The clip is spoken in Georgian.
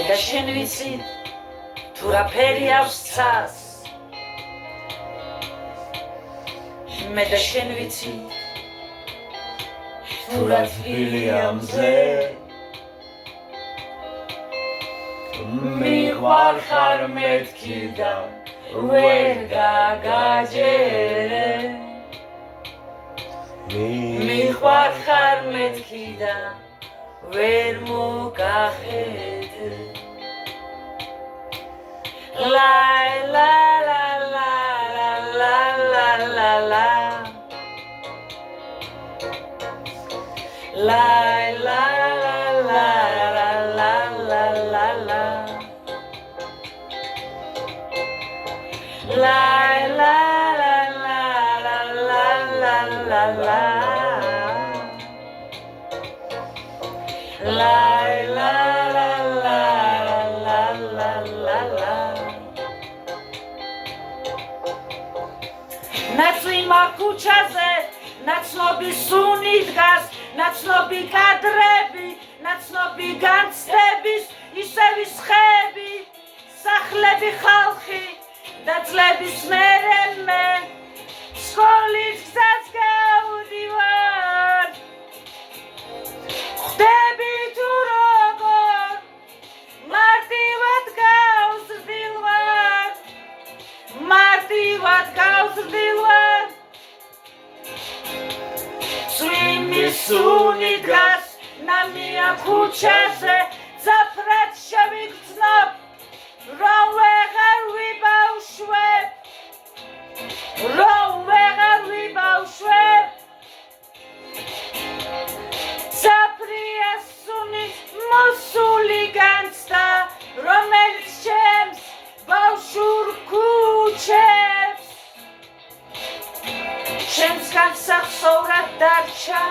და შენ ვიცით თუ რა ფერი აქვს ცას მე და შენ ვიცით თუ რა თბილია მზე მიყვარხარ მეთქი და ვერ გაგაჯერე მიყვარხარ მეთქი და ვერ მოგახედე ლა ლა ლა ლა ლა ლა ლა ლა ლა ლა ლა ლა ლა ლა ლა La la la la la la la la la La la la la la la la la Naclima kuchaze, nacnobi suni dgas, nacnobi kadrebi, nacnobi ganstebis, isevis chebi, sachlebi chalchi და წლების მერე მე სკოლის გზას გავდივარ ხვდები თუ როგორ მარტივად გავზრდილვარ წვიმის სუნი დგას ნამია ქუჩაზე ძაფრად შევიგრძნობ რომ ვეღარ ვიბავშვებ საფრია სუნის მოსული განცდა რომელიც ჩემს ბავშვურ ქუჩებს ჩემს განსახსოვრად დარჩა